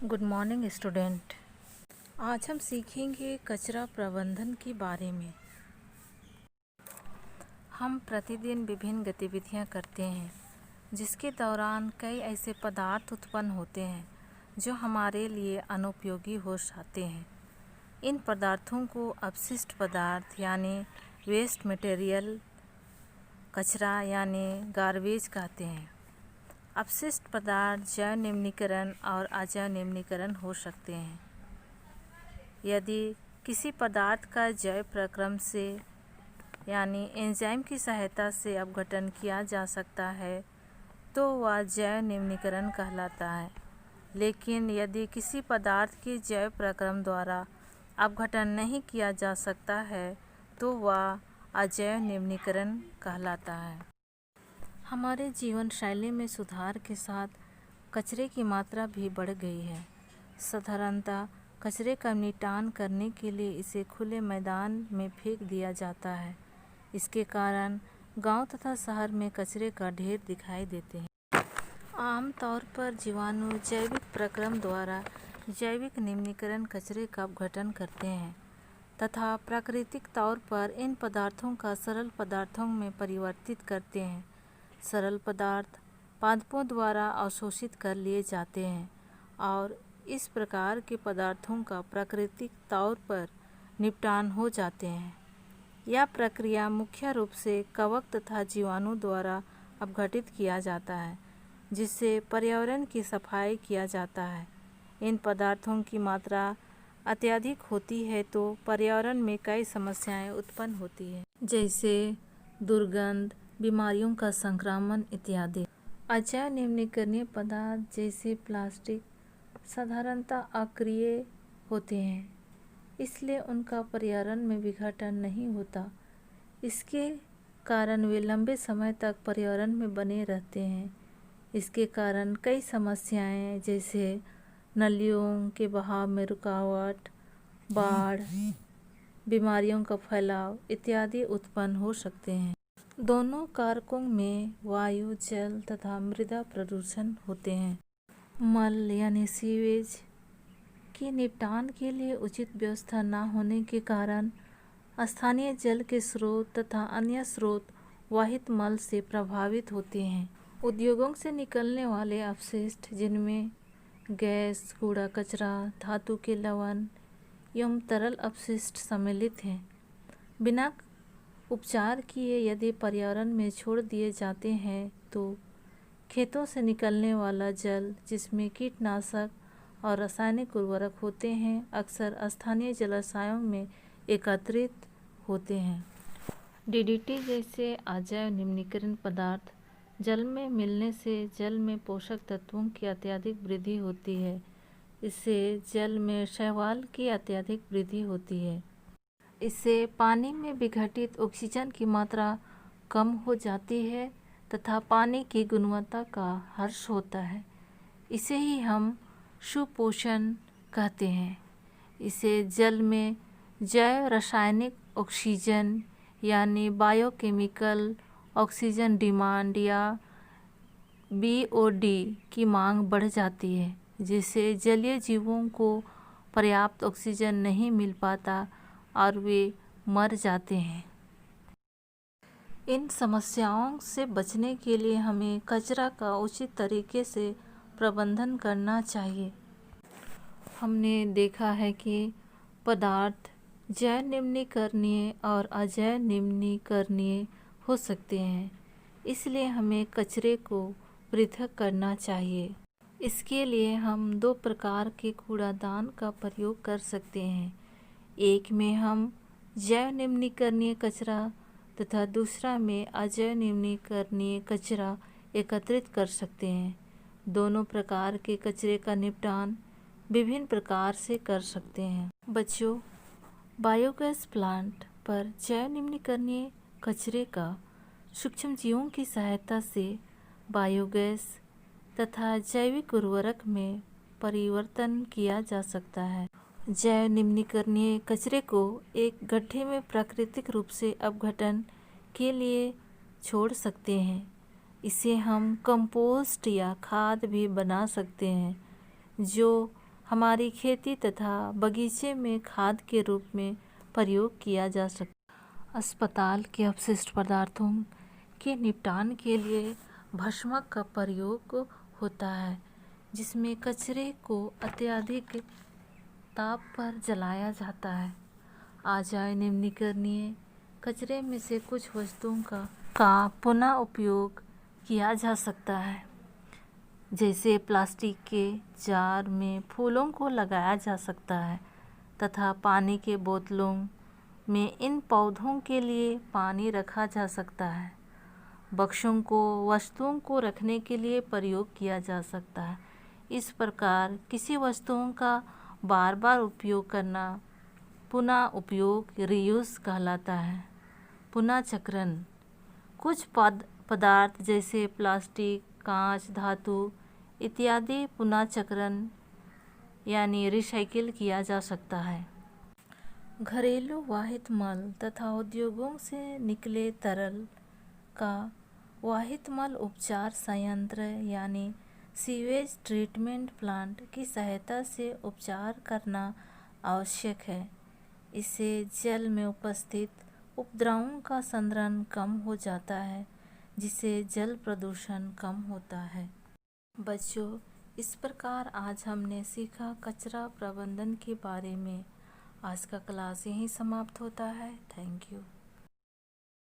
Good morning student. आज हम सीखेंगे कचरा प्रबंधन के बारे में। हम प्रतिदिन विभिन्न गतिविधियां करते हैं जिसके दौरान कई ऐसे पदार्थ उत्पन्न होते हैं जो हमारे लिए अनुपयोगी हो जाते हैं। इन पदार्थों को अपशिष्ट पदार्थ यानी वेस्ट मटेरियल, कचरा यानी गार्बेज कहते हैं। अपशिष्ट पदार्थ जैव निम्नीकरण और अजैव निम्नीकरण हो सकते हैं। यदि किसी पदार्थ का जैव प्रक्रम से यानी एंजाइम की सहायता से अपघटन किया जा सकता है तो वह जैव निम्नीकरण कहलाता है, लेकिन यदि किसी पदार्थ के जैव प्रक्रम द्वारा अपघटन नहीं किया जा सकता है तो वह अजैव निम्नीकरण कहलाता है। हमारे जीवन शैली में सुधार के साथ कचरे की मात्रा भी बढ़ गई है। साधारणतः कचरे का निपटान करने के लिए इसे खुले मैदान में फेंक दिया जाता है। इसके कारण गांव तथा शहर में कचरे का ढेर दिखाई देते हैं। आमतौर पर जीवाणु जैविक प्रक्रम द्वारा जैविक निम्नीकरण कचरे का अपघटन करते हैं तथा प्राकृतिक तौर पर इन पदार्थों का सरल पदार्थों में परिवर्तित करते हैं। सरल पदार्थ पादपों द्वारा अवशोषित कर लिए जाते हैं और इस प्रकार के पदार्थों का प्राकृतिक तौर पर निपटान हो जाते हैं। यह प्रक्रिया मुख्य रूप से कवक तथा जीवाणु द्वारा अपघटित किया जाता है, जिससे पर्यावरण की सफाई किया जाता है। इन पदार्थों की मात्रा अत्यधिक होती है तो पर्यावरण में कई समस्याएं उत्पन्न होती हैं, जैसे दुर्गंध, बीमारियों का संक्रमण इत्यादि। अजैव निम्नीकरणीय पदार्थ जैसे प्लास्टिक साधारणतः अक्रिय होते हैं, इसलिए उनका पर्यावरण में विघटन नहीं होता। इसके कारण वे लंबे समय तक पर्यावरण में बने रहते हैं। इसके कारण कई समस्याएं जैसे नलियों के बहाव में रुकावट, बाढ़, बीमारियों का फैलाव इत्यादि उत्पन्न हो सकते हैं। दोनों कारकों में वायु, जल तथा मृदा प्रदूषण होते हैं। मल यानी सीवेज के निपटान के लिए उचित व्यवस्था न होने के कारण स्थानीय जल के स्रोत तथा अन्य स्रोत वाहित मल से प्रभावित होते हैं। उद्योगों से निकलने वाले अपशिष्ट, जिनमें गैस, कूड़ा कचरा, धातु के लवण एवं तरल अपशिष्ट सम्मिलित हैं, बिना उपचार किए यदि पर्यावरण में छोड़ दिए जाते हैं तो खेतों से निकलने वाला जल, जिसमें कीटनाशक और रासायनिक उर्वरक होते हैं, अक्सर स्थानीय जलाशयों में एकत्रित होते हैं। डीडीटी जैसे अजैव निम्नीकरण पदार्थ जल में मिलने से जल में पोषक तत्वों की अत्यधिक वृद्धि होती है। इससे जल में शैवाल की अत्यधिक वृद्धि होती है। इससे पानी में विघटित ऑक्सीजन की मात्रा कम हो जाती है तथा पानी की गुणवत्ता का ह्रास होता है। इसे ही हम सुपोषण कहते हैं। इसे जल में जैव रासायनिक ऑक्सीजन यानी बायोकेमिकल ऑक्सीजन डिमांड या BOD की मांग बढ़ जाती है, जिससे जलीय जीवों को पर्याप्त ऑक्सीजन नहीं मिल पाता और वे मर जाते हैं। इन समस्याओं से बचने के लिए हमें कचरा का उचित तरीके से प्रबंधन करना चाहिए। हमने देखा है कि पदार्थ जैव निम्नीकरणीय और अजैव निम्नीकरणीय हो सकते हैं, इसलिए हमें कचरे को पृथक करना चाहिए। इसके लिए हम 2 प्रकार के कूड़ादान का प्रयोग कर सकते हैं। एक में हम जैव निम्नीकरणीय कचरा तथा दूसरा में अजैव निम्नीकरणीय कचरा एकत्रित कर सकते हैं। दोनों प्रकार के कचरे का निपटान विभिन्न प्रकार से कर सकते हैं। बच्चों, बायोगैस प्लांट पर जैव निम्नीकरणीय कचरे का सूक्ष्म जीवों की सहायता से बायोगैस तथा जैविक उर्वरक में परिवर्तन किया जा सकता है। जैव निम्नीकरणीय कचरे को एक गड्ढे में प्राकृतिक रूप से अपघटन के लिए छोड़ सकते हैं। इसे हम कंपोस्ट या खाद भी बना सकते हैं, जो हमारी खेती तथा बगीचे में खाद के रूप में प्रयोग किया जा सकता है। अस्पताल के अपशिष्ट पदार्थों के निपटान के लिए भस्मक का प्रयोग होता है, जिसमें कचरे को अत्यधिक ताप पर जलाया जाता है। आ जाए निम्नलिखित कचरे में से कुछ वस्तुओं का पुनः उपयोग किया जा सकता है, जैसे प्लास्टिक के जार में फूलों को लगाया जा सकता है तथा पानी के बोतलों में इन पौधों के लिए पानी रखा जा सकता है। बक्सों को वस्तुओं को रखने के लिए प्रयोग किया जा सकता है। इस प्रकार किसी वस्तुओं का बार बार उपयोग करना पुनः उपयोग रीयूज कहलाता है। पुनः चक्रण कुछ पदार्थ जैसे प्लास्टिक, कांच, धातु इत्यादि पुनः चक्रण यानी रिसाइकिल किया जा सकता है। घरेलू वाहित मल तथा उद्योगों से निकले तरल का वाहित मल उपचार संयंत्र यानी सीवेज ट्रीटमेंट प्लांट की सहायता से उपचार करना आवश्यक है। इससे जल में उपस्थित उपद्रवों का संचरण कम हो जाता है, जिससे जल प्रदूषण कम होता है। बच्चों, इस प्रकार आज हमने सीखा कचरा प्रबंधन के बारे में। आज का क्लास यहीं समाप्त होता है। Thank you.